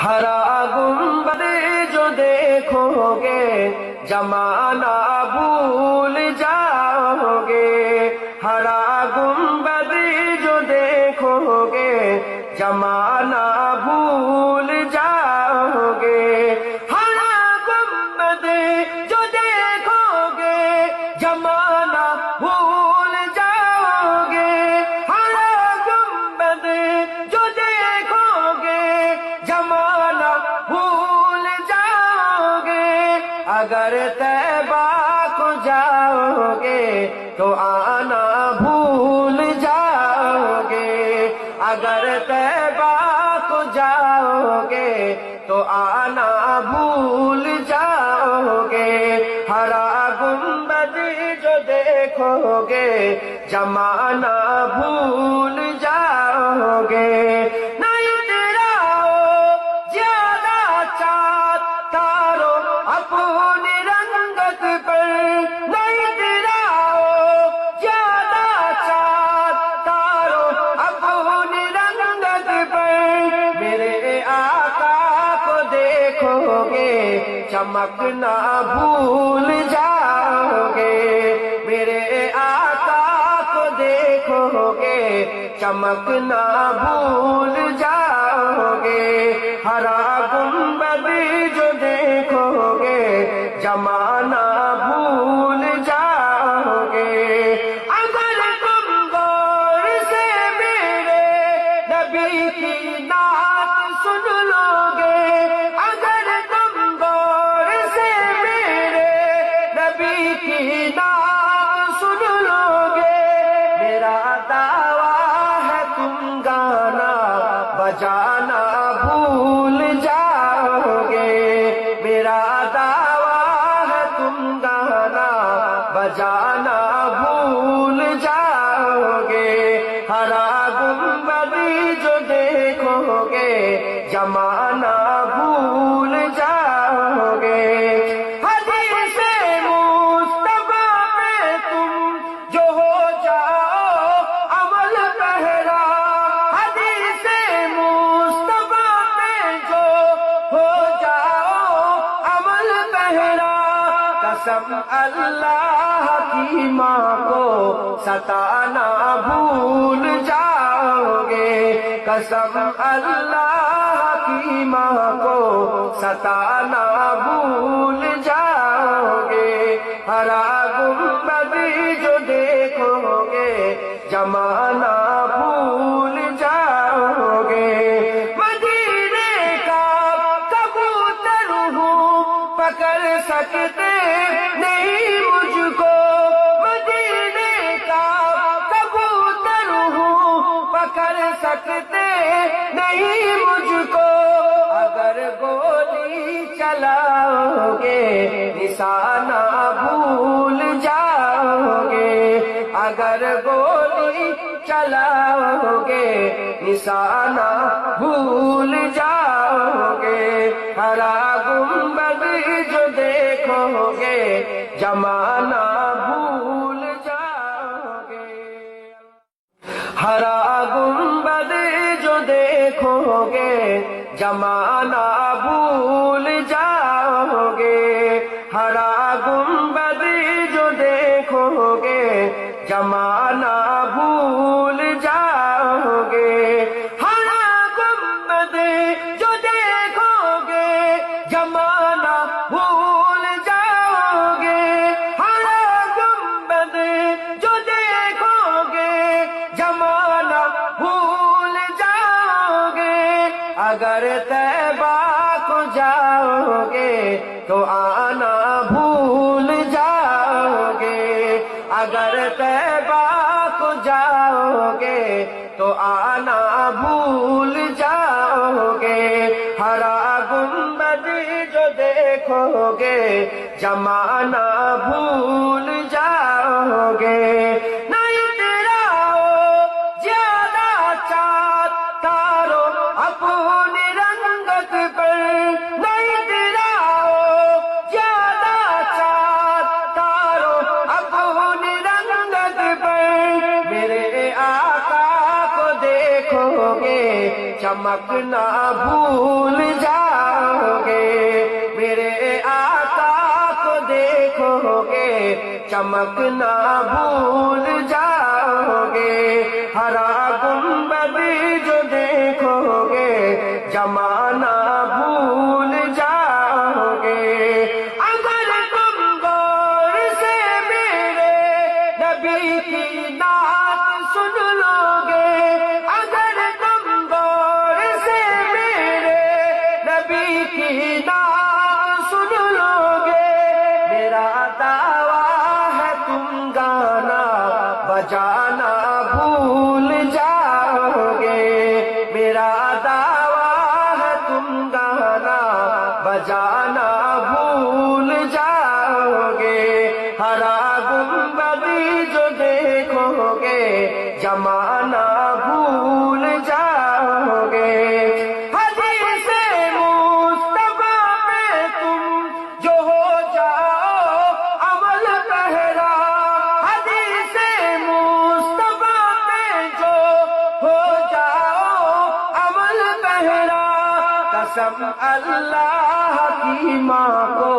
ہرا گنبد جو دیکھو گے زمانہ بھول جاؤ گے، ہرا گنبد جو دیکھو گے زمانہ بھول جاؤ گے، ہرا گنبد جو دیکھو گے زمانہ بھول جاؤ گے، ہرا گنبد جو دیکھو گے زمانہ بھول جاؤ گے، اگر طیبہ کو جاؤ گے تو آنا بھول جاؤ گے، اگر طیبہ کو جاؤ گے تو آنا بھول جاؤ گے، ہرا گنبد جو دیکھو گے زمانہ بھول جاؤ گے، نہیں تیرا زیادہ چاند تارو اپنی رنگت پر، نہیں تیرا زیادہ چاند تارو اپنی رنگت پر، میرے آقا کو دیکھو گے چمکنا بھول جاؤ گے، میرے آقا کو دیکھو گے چمکنا بھول جاؤ گے، ہرا گنبد جو دیکھو گے زمانہ بھول جاؤ گے، اگر تم غور سے میرے نبی کی نعت سن لو گے، اگر تم غور سے میرے نبی کی نعت سن لو گے، میرا دعویٰ ہے تم گانا بجانا بھول جاؤ گے، میرا دعویٰ ہے تم گانا بجانا بھول جاؤ گے، ہرا گنبد جو دیکھو گے زمانہ بھول جاؤ گے، حدیث مصطفیٰ پہ تم جو ہو جاؤ عمل پہرا، حدیث مصطفیٰ پہ جو ہو جاؤ عمل پہرا، قسم اللہ کی ماں کو ستانا بھول جاؤ گے، قسم اللہ کی ماں کو ستانا بھول جاؤ گے، ہرا گنبد جو دیکھو گے زمانہ بھول جاؤ گے، مدینے کا کبوتر ہوں پکڑ سکتے نہیں مجھ کو، مدینے کا کبوتر ہوں پکڑ سکتے نہیں مجھ کو، اگر گولی چلاؤ گے نشانہ بھول جاؤ گے، اگر گولی چلاؤ گے نشانہ بھول جاؤ گے، ہرا گنبد جو دیکھو گے زمانہ بھول جاؤ گے، ہرا گنبد جو دیکھو گے زمانہ بھول جاؤ گے، ہرا گنبد جو دیکھو گے زمانہ بھول جاؤ گے، ہرا گنبد جو دیکھو گے زمانہ بھول جاؤ گے، ہرا گنبد جو دیکھو گے زمانہ بھول جاؤ گے، اگر طیبہ کو جاؤ گے تو آنا بھول جاؤ گے، اگر طیبہ کو جاؤ گے تو آنا بھول جاؤ گے، ہرا گنبد جو دیکھو گے زمانہ بھول جاؤ گے، نہیں تیرا زیادہ چاند تارو اپنی رنگت پر، نہیں تیرا زیادہ چاند تارو اپنی رنگت پر، میرے آقا کو دیکھو گے چمکنا بھول جاؤ چمکنا بھول جاؤ گے، ہرا گنبد جو دیکھو گے زمانہ بھول جاؤ گے۔ اگر تم غور سے میرے نبی کی نعت سن لو گے، اگر تم غور سے میرے نبی کی نعت سن لو گے، میرا دعویٰ ہے تم گانا بجانا بھول جاؤ گے، میرا دعویٰ ہے تم گانا بجانا بھول جاؤ گے، ہرا گنبد جو دیکھو گے زمانہ بھول جاؤ گے۔ حدیث مصطفیٰ پہ تم جو ہو جاؤ عمل پہرا، حدیث مصطفیٰ پہ جو ہو جاؤ عمل پہرا، قسم اللہ کی ماں کو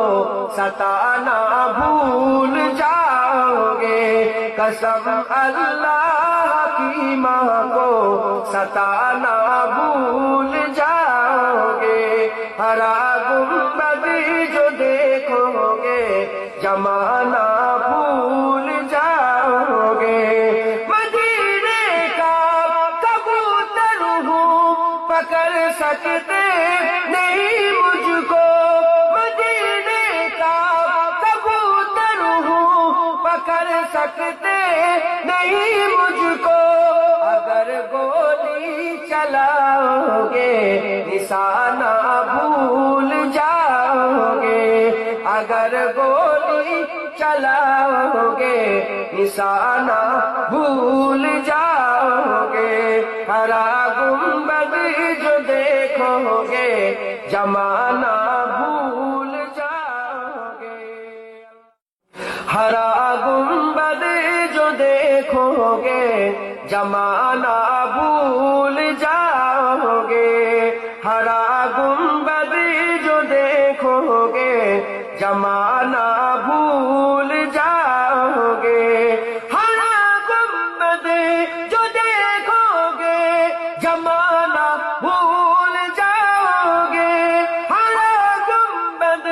ستانا بھول جاؤ گے، قسم اللہ کی ماں کو ستانا بھول جاؤ گے، ہرا گنبد جو دیکھو گے زمانہ بھول جاؤ گے۔ مدینے کا کبوتر ہوں پکڑ سکتے نہیں مجھ کو، مدینے کا کبوتر ہوں پکڑ سکتے نہیں مجھ کو، اگر گولی چلاؤ گے نشانہ بھول جاؤ گے، اگر گولی چلاؤ گے نشانہ بھول جاؤ گے، ہرا گنبد جو دیکھو گے زمانہ بھول جاؤ گے، ہرا گنبد جو دیکھو گے زمانہ بھول جاؤ گے، ہرا گنبد جو دیکھو گے زمانہ بھول جاؤ گے، ہرا گنبد جو دیکھو گے زمانہ بھول جاؤ گے، ہرا گنبد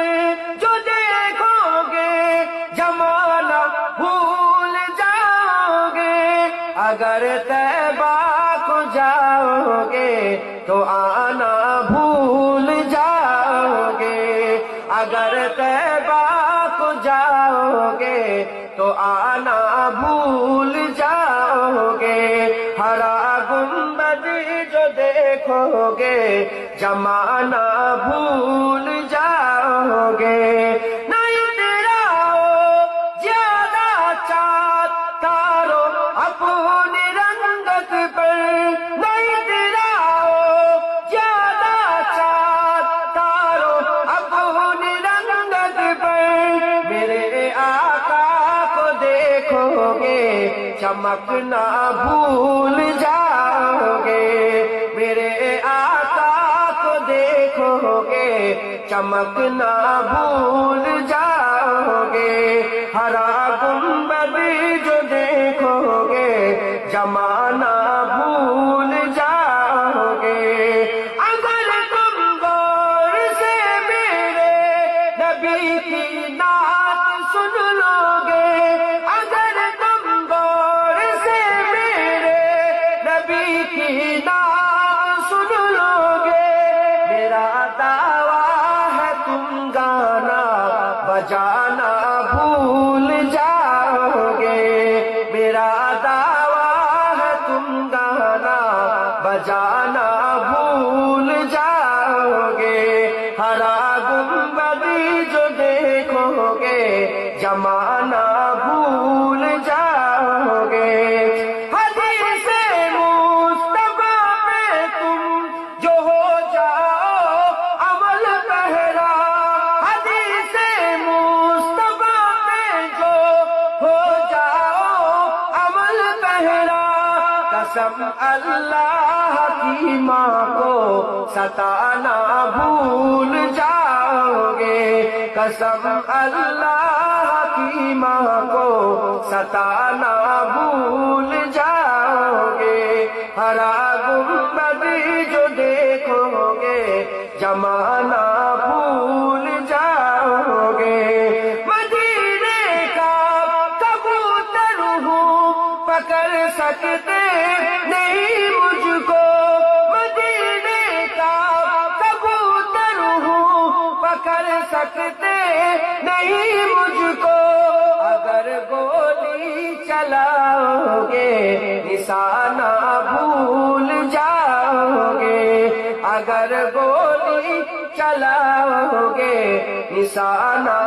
جو دیکھو گے زمانہ بھول جاؤ گے، اگر طیبہ کو جاؤ گے تو آنا بھول جاؤ گے، اگر طیبہ کو جاؤ گے تو آنا بھول جاؤ گے، ہرا گنبد جو دیکھو گے زمانہ بھول جاؤ گے۔ نہ اتراؤ زیادہ چاند تارو اپنی رنگت پر، نہ اتراؤ زیادہ چاند تارو اپنی رنگت پر، میرے آقا کو دیکھو گے چمکنا بھول جاؤ گے، میرے آقا کو دیکھو گے چمکنا بھول جاؤ گے، ہرا گنبد جو دیکھو گے زمانہ بھول جاؤ گے، اگر تم غور سے میرے نبی کی نعت سن لو گے، اگر تم غور سے میرے نبی کی نعت سن لو گے، میرا دعویٰ ہے تم گانا بجانا بھول جاؤ گے، میرا دعویٰ ہے تم گانا بجانا بھول جاؤ گے، ہرا گنبد جو دیکھو گے زمانہ بھول جاؤ گے، حدیث مصطفیٰ پہ تم جو ہو جاؤ عمل پہرا، حدیث مصطفیٰ پہ جو ہو جاؤ عمل پہرا، قسم اللہ کی ماں کو ستانا بھول جاؤ گے، قسم اللہ کی کی ماں کو ستانا بھول جاؤ گے، ہرا گنبد جو دیکھو گے زمانہ بھول جاؤ گے۔ مدینے کا کبوتر ہوں پکڑ سکتے نہیں مجھ کو، مدینے کا کبوتر ہوں پکڑ سکتے نہیں مجھ کو، اگر گولی چلاؤ گے نشانہ بھول جاؤ گے، اگر گولی چلاؤ گے نشانہ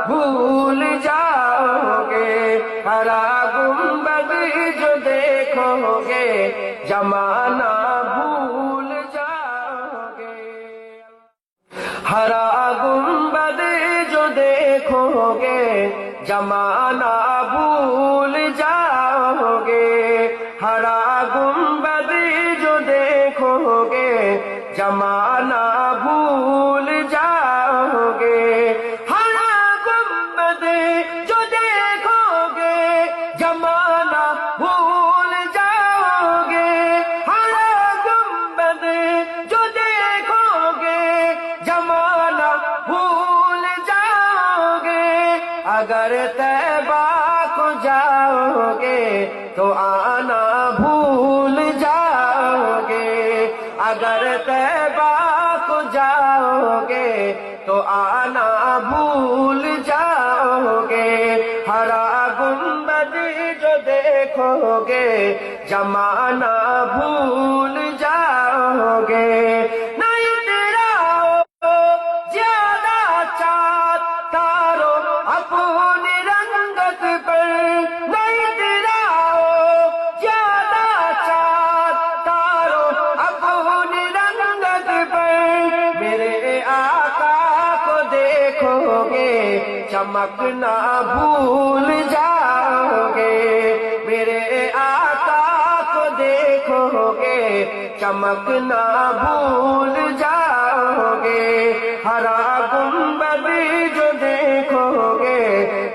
بھول جاؤ گے، ہرا گنبد جو دیکھو گے زمانہ بھول جاؤ گے، ہرا گنبد جو دیکھو گے زمانہ بھول جاؤ گے، ہرا گنبد جو دیکھو گے زمانہ بھول جاؤ گے، ہرا گنبد جو دیکھو گے زمانہ بھول جاؤ گے، ہرا گنبد جو دیکھو گے زمانہ بھول جاؤ گے، اگر طیبہ کو جاؤ گے تو آنا بھول جاؤ گے، اگر طیبہ کو جاؤ گے تو آنا بھول جاؤ گے، ہرا گنبد جو دیکھو گے زمانہ بھول جاؤ گے، نہیں تیرا زیادہ چاند تارو اپنی رنگت پر، نہیں تیرا زیادہ چاند تارو اپنی رنگت پر، میرے آقا کو دیکھو گے چمکنا بھول جاؤ گے، میرے آقا کو دیکھو گے چمکنا بھول جاؤ گے، ہرا گنبد جو دیکھو گے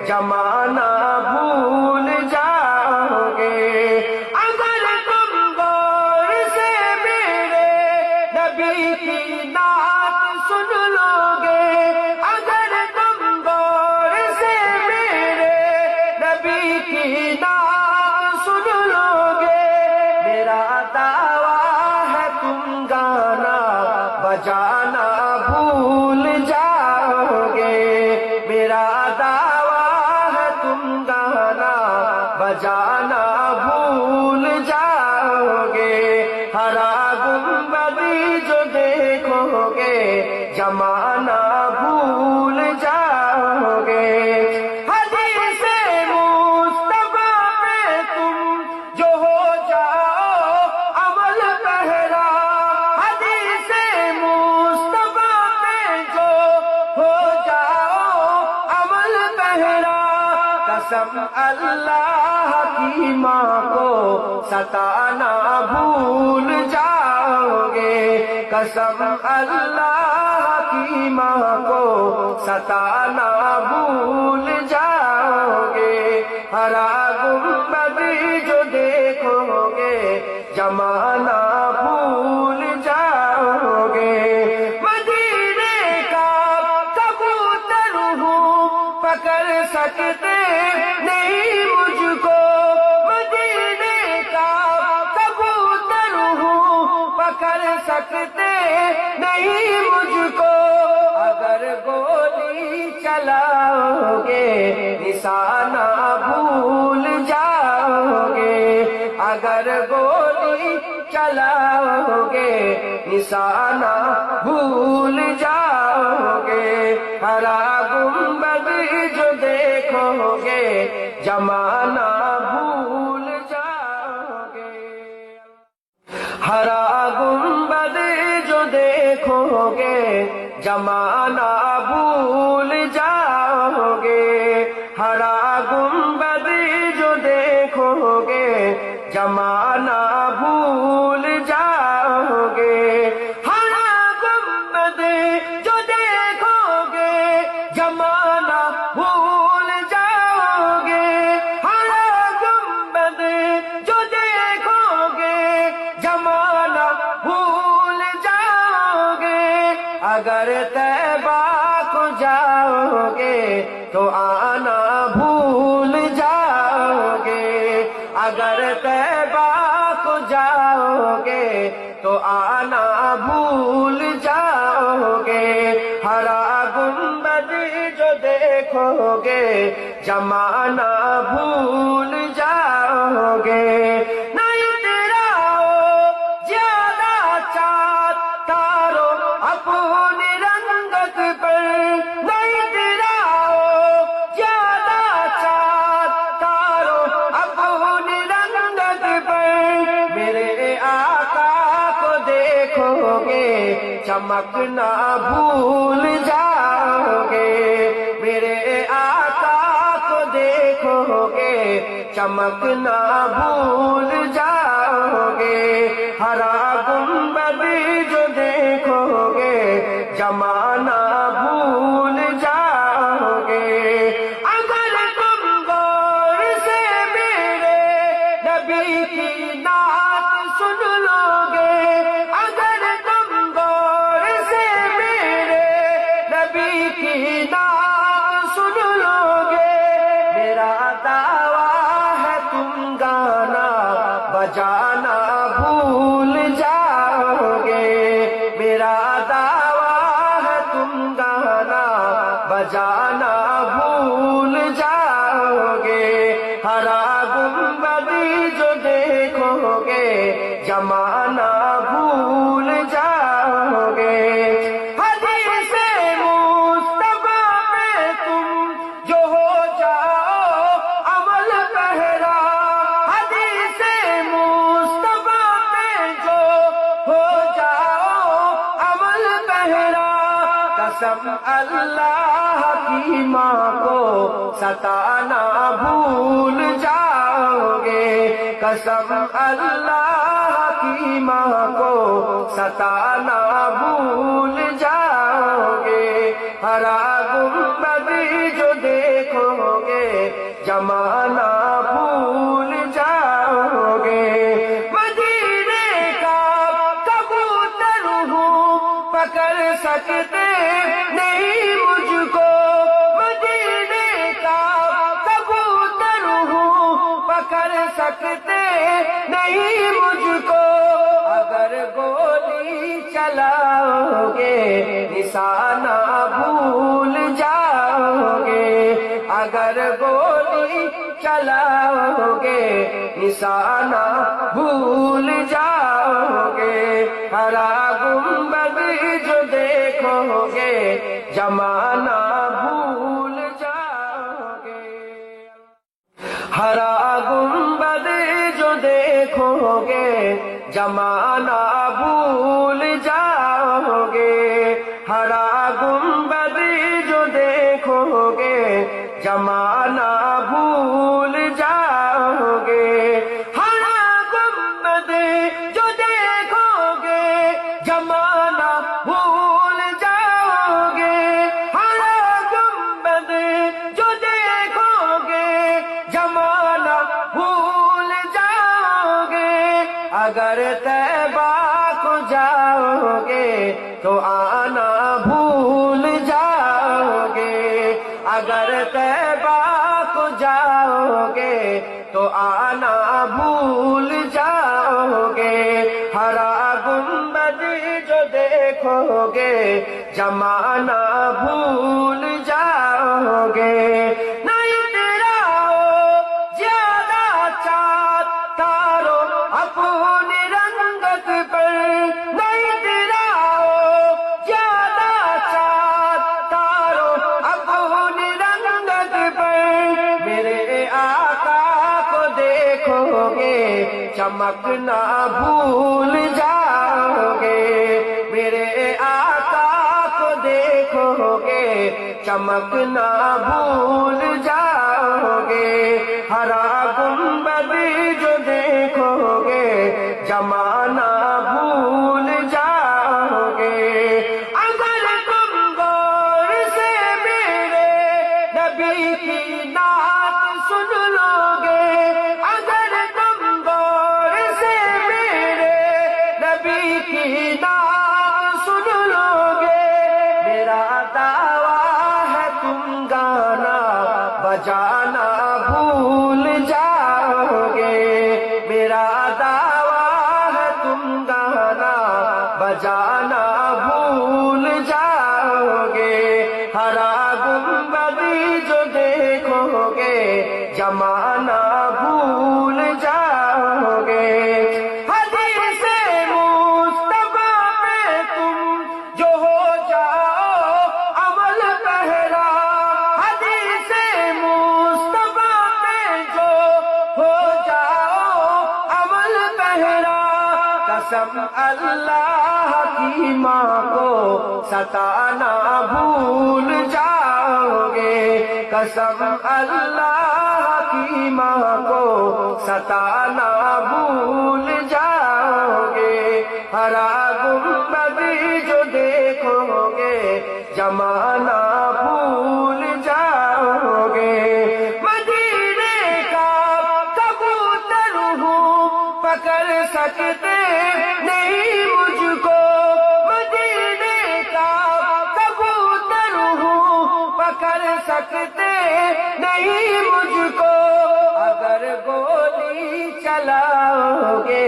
زمانہ بھول جاؤ گے، اگر تم غور سے میرے نبی کی نعت سن لو گے، اگر تم غور سے میرے نبی کی نعت سن لو گے، میرا دعویٰ ہے تم گانا بجانا بھول جاؤ گے، میرا دعویٰ ہے تم گانا بجانا بھول جاؤ گے، ہرا گنبد جو دیکھو گے زمانہ بھول جاؤ گے، حدیث مصطفیٰ پہ تم جو ہو جاؤ عمل پہرا، حدیث مصطفیٰ پہ جو ہو جاؤ عمل پہرا، قسم اللہ کی ماں کو ستانا بھول جاؤ گے، قسم اللہ کی ماں کو ستانا بھول جاؤ گے، ہرا گنبد جو دیکھو گے زمانہ بھول جاؤ گے، مدینے کا کبوتر ہوں پکڑ سکتے نہیں مجھ کو، مدینے کا کبوتر ہوں پکڑ سکتے نہیں مجھ کو، اگر گولی چلاؤ گے نشانہ بھول جاؤ گے، اگر گولی چلاؤ گے نشانہ بھول جاؤ گے، ہرا گنبد جو دیکھو گے زمانہ بھول جاؤ گے، ہرا گنبد جو دیکھو گے زمانہ بھول جاؤ گے، ہرا گنبد جو دیکھو گے زمانہ بھول جاؤ گے، ہرا گنبد جو دیکھو گے زمانہ بھول جاؤ اگر طیبہ کو جاؤ گے تو آنا بھول جاؤ گے، اگر طیبہ کو جاؤ گے تو آنا بھول جاؤ گے، ہرا گنبد جو دیکھو گے زمانہ بھول جاؤ گے، نہیں تیرا زیادہ چاند تارو اپنی رنگت پر، نہیں تیرا زیادہ چاند تارو اپنی رنگت پر، میرے آقا کو دیکھو گے چمکنا بھول جاؤ گے، میرے آقا کو دیکھو گے چمکنا بھول جاؤ گے، ہرا گنبد جو دیکھو گے زمانہ بھول جاؤ گے، اگر تم غور سے میرے نبی کی نعت سن لو گے، اگر تم غور سے میرے نبی کی نعت سن لو گے، میرا دعویٰ ہے تم گانا بجانا بھول جاؤ گے، میرا دعویٰ ہے تم گانا بجانا بھول جاؤ گے، ہرا گنبد جو دیکھو گے زمانہ بھول جاؤ گے، حدیث مصطفیٰ پہ تم جو ہو جاؤ عمل پہرا، حدیث مصطفیٰ پہ جو ہو جاؤ عمل پہرا، قسم اللہ کی ماں کو ستانا بھول جاؤ گے، قسم اللہ کی ماں کو ستانا بھول جاؤ گے، ہرا گنبد جو دیکھو گے زمانہ بھول جاؤ گے، مدینے کا کبوتر ہوں پکڑ سکتے نہیں مجھ کو، مدینے کا کبوتر ہوں پکڑ سکتے نہیں مجھ کو، اگر گولی چلاؤ گے نشانہ بھول جاؤ گے، اگر گولی چلاؤ گے نشانہ بھول جاؤ گے، ہرا گنبد جو دیکھو گے زمانہ بھول جاؤ گے، ہرا گنبد جو دیکھو گے زمانہ بھول جاؤ گے، ہرا گنبد جو دیکھو گے زمانہ بھول جاؤ گے، ہرا گنبد جو دیکھو گے زمانہ بھول جاؤ گے، ہرا گنبد جو دیکھو گے زمانہ بھول جاؤ گے، اگر طیبہ کو جاؤ گے تو آنا بھول جاؤ گے، اگر طیبہ کو جاؤ گے تو آنا بھول جاؤ گے، ہرا گنبد جو دیکھو گے زمانہ بھول جاؤ گے، نہیں تیرا زیادہ چاند تارو اپنی رنگت پر، نہیں تیرا زیادہ چاند تارو اپنی رنگت پر، میرے آقا کو دیکھو گے چمکنا بھول جاؤ گے، میرے آقا کو دیکھو گے چمکنا بھول جاؤ گے، ہرا گنبد جو دیکھو گے زمانہ بھول جاؤ گے، اگر تم غور سے میرے نبی کی نعت سن لو گے، اگر تم غور سے میرے نبی کی نعت سن لو گے، بجانا بھول جاؤ گے، میرا دعویٰ ہے تم گانا بجانا بھول جاؤ گے، ہرا گنبدی جو دیکھو گے جمانا بھول جاؤ گے، حدیث مصطفیٰ پہ تم جو ہو جاؤ عمل پہرا، حدیث مصطفیٰ پہ جو ہو جاؤ عمل پہرا، قسم اللہ کی ماں کو ستانا بھول جاؤ گے، قسم اللہ کی ماں کو ستانا بھول جاؤ گے، ہرا گنبدی جو دیکھو گے جمانا بھول جاؤ گے، مدینے کا کبوتر ہوں پکڑ سکتے نہیں مجھ کو، مدینے کا کبوتر ہوں پکڑ سکتے نہیں مجھ کو، اگر گولی چلاؤ گے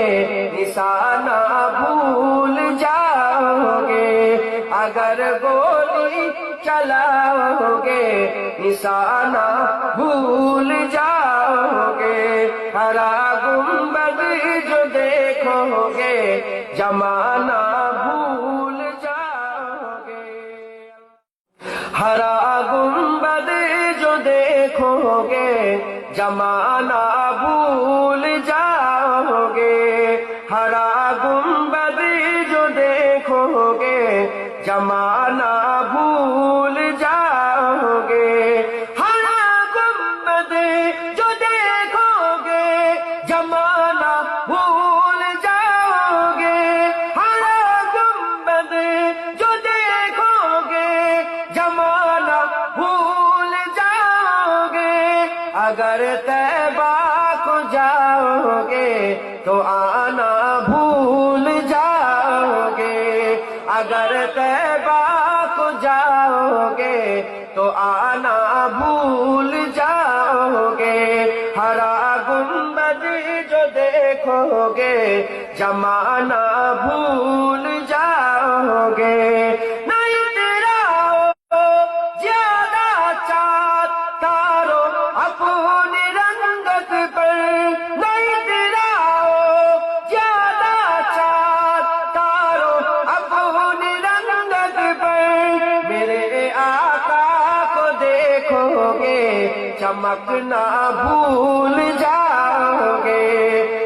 نشانہ بھول جاؤ گے، اگر گولی چلاؤ گے نشانہ بھول جاؤ گے، ہرا گنبد جو دیکھو گے جمانا بھول جاؤ گے، ہرا گنبد جو دیکھو گے جمانا بھول جاؤ گے، ہرا گنبد جو دیکھو گے جمانا بھول جاؤ گے، ہرا گنبد جو دیکھو گے جمانا بھول جاؤ گے، ہرا گنبد جو دیکھو گے جمانا بھول جاؤ گے، اگر طیبہ کو جاؤ گے تو آنا بھول جاؤ گے، اگر طیبہ کو جاؤ گے تو آنا بھول جاؤ گے، ہرا گنبد جو دیکھو گے جمانا بھول جاؤ گے، نہیں تیرا زیادہ چاند تارو اپنی رنگت پر، نہیں تیرا زیادہ چاند تارو اپنی رنگت پر، میرے آقا کو دیکھو گے چمکنا بھول جاؤ گے،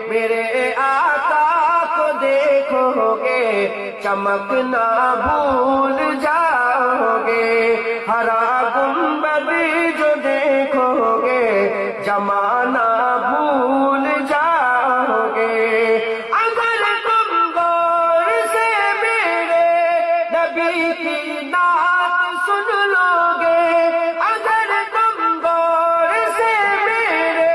میرے آقا کو دیکھو گے چمکنا بھول جاؤ گے، ہرا گنبد جو دیکھو گے جمانا بھول جاؤ گے، اگر تم غور سے میرے نبی کی نعت سن لو گے، اگر تم غور سے میرے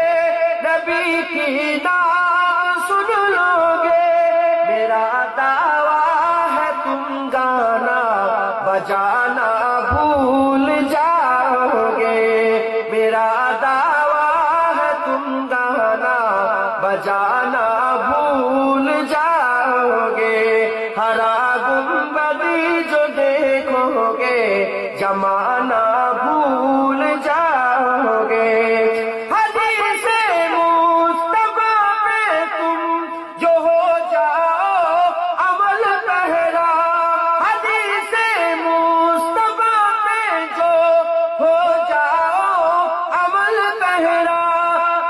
نبی کی نعت سن لو گے، میرا دعویٰ ہے تم گانا بجانا بھول جاؤ گے، میرا دعویٰ ہے تم گانا بجانا بھول جاؤ گے، ہرا گنبد جو دیکھو گے جمانا بھول جاؤ گے، حدیث مصطفیٰ پہ تم جو ہو جاؤ عمل پہرا، حدیث مصطفیٰ پہ جو ہو جاؤ عمل پہرا،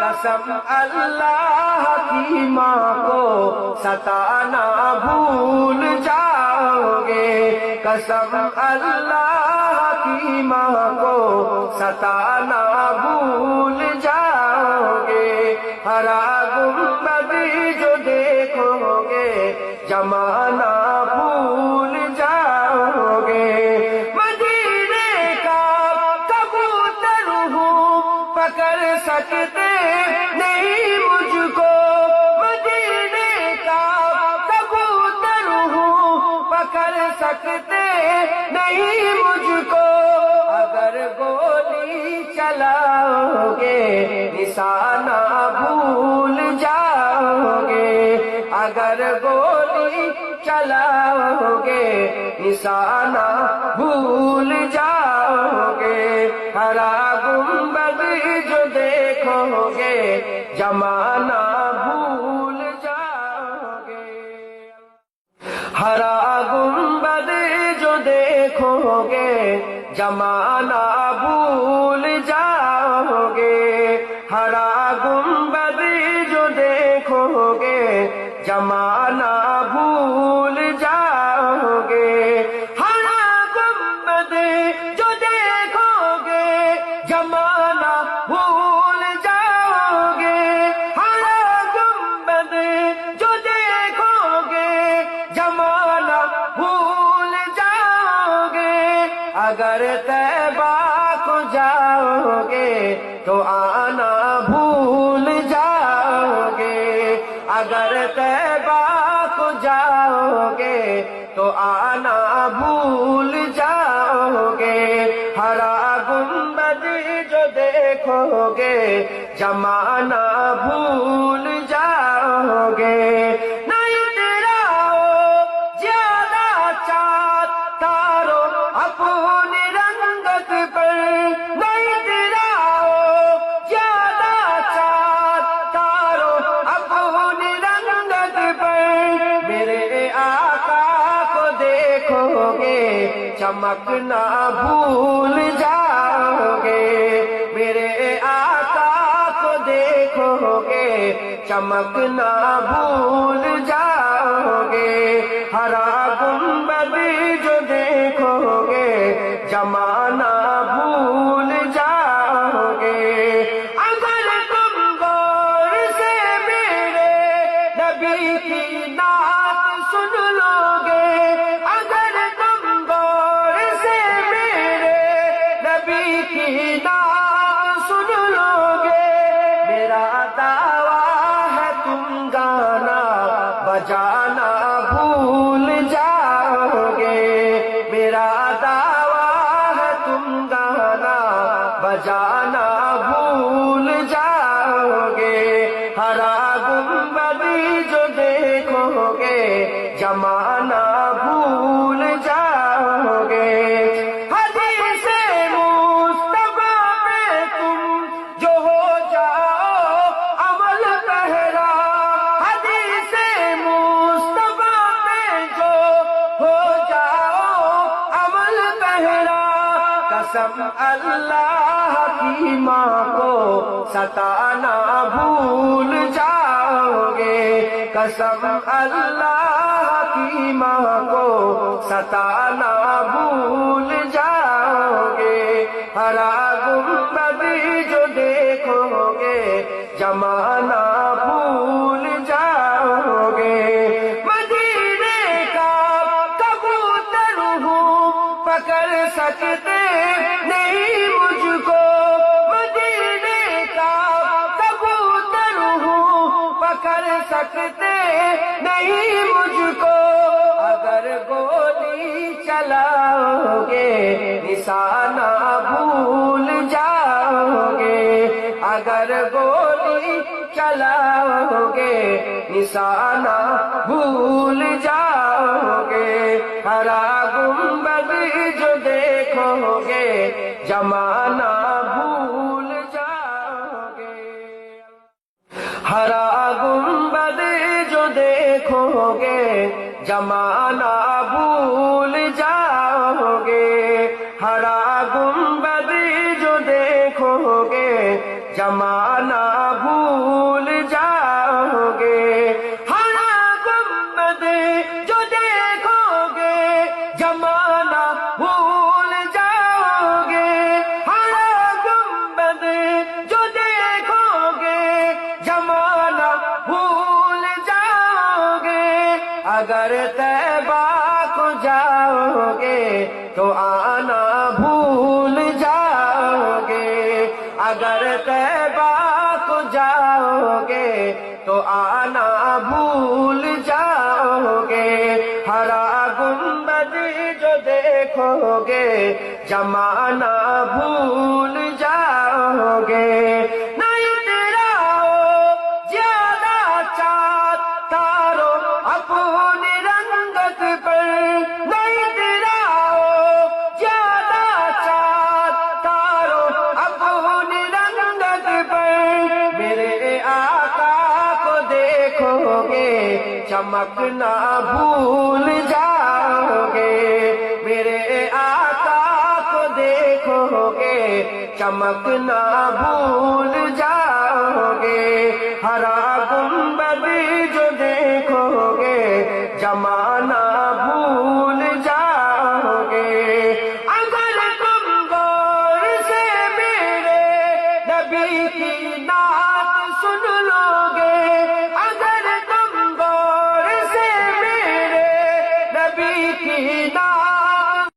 قسم اللہ کی ماں کو ستانا بھول جاؤ گے، قسم اللہ کی ماں کو ستانا بھول جاؤ گے، ہرا گنبد جو دیکھو گے جمانا بھول جاؤ گے، مدینے کا کبوتر ہوں پکڑ سکتے نہیں مجھ کو، مدینے کا کبوتر ہوں پکڑ سکتے نہیں مجھ کو، اگر گولی چلاؤ نشانہ بھول جاؤ گے، ہرا گنبد جو دیکھو گے زمانہ بھول جاؤ گے، ہرا گنبد جو دیکھو گے زمانہ بھول جاؤ گے، ہرا گنبد جو دیکھو گے زمانہ بھول جاؤ گے، ہرا گنبد جو دیکھو گے زمانہ بھول جاؤ گے، ہرا گنبد جو دیکھو گے زمانہ بھول جاؤ گے، اگر طیبہ کو جاؤ گے تو آنا بھول جاؤ گے، اگر طیبہ کو جاؤ گے تو آنا بھول جاؤ گے، ہرا گنبد جو دیکھو گے زمانہ بھول جاؤ گے، نہیں تیرا زیادہ چاند تارو اپنی رنگت پر، نہیں تیرا زیادہ چاند تارو اپنی رنگت پر، میرے آقا کو دیکھو گے چمکنا بھول جاؤ گے، میرے آقا کو دیکھو گے چمکنا بھول جاؤ گے، ہرا گنبد جو دیکھو گے زمانہ بھول جاؤ گے، اگر تم غور سے میرے نبی کی نعت سن لو گے، اگر تم غور سے میرے نبی کی نعت سن لو گے، میرا دعویٰ ہے تم گانا بجانا بھول جاؤ گے، میرا دعویٰ ہے تم گانا بجانا بھول جاؤ گے، ہرا گنبد جو دیکھو گے زمانہ بھول جاؤ گے، حدیث مصطفیٰ پہ تم جو ہو جاؤ عمل پہرا، حدیث مصطفیٰ پہ جو ہو جاؤ عمل پہرا، قسم اللہ کی ماں کو ستانا بھول جاؤ گے، قسم اللہ کی ماں کو ستانا بھول جاؤ گے، ہرا گنبد جو دیکھو گے زمانہ بھول جاؤ گے، مدینے کا کبوتر ہوں پکڑ سکتے نہیں مجھ کو، مدینے کا کبوتر ہوں پکڑ سکتے نہیں مجھ کو، اگر گولی چلاؤ گے نشانہ بھول جاؤ گے، اگر گولی چلاؤ گے نشانہ بھول جاؤ گے، ہرا گنبد جو دیکھو گے زمانہ بھول جاؤ گے، ہرا گنبد جو دیکھو گے زمانہ بھول جاؤ گے، ہرا گنبد جو دیکھو گے زمانہ بھول جاؤ گے، ہرا گنبد جو دیکھو گے زمانہ بھول جاؤ گے، ہرا گنبد جو دیکھو گے زمانہ بھول جاؤ گے، اگر طیبہ کو جاؤ گے تو آنا بھول جاؤ گے، اگر طیبہ کو جاؤ گے تو آنا بھول جاؤ گے، ہرا گنبد جو دیکھو گے زمانہ بھول جاؤ گے، نہیں تیرا زیادہ چاند تارو اپنی رنگت پر، نہیں تیرا چمکنا بھول جاؤ گے، میرے آقا کو دیکھو گے چمکنا بھول جاؤ گے، ہرا گنبد جو دیکھو گے زمانہ بھول جاؤ گے۔ اگر تم غور سے میرے نبی کی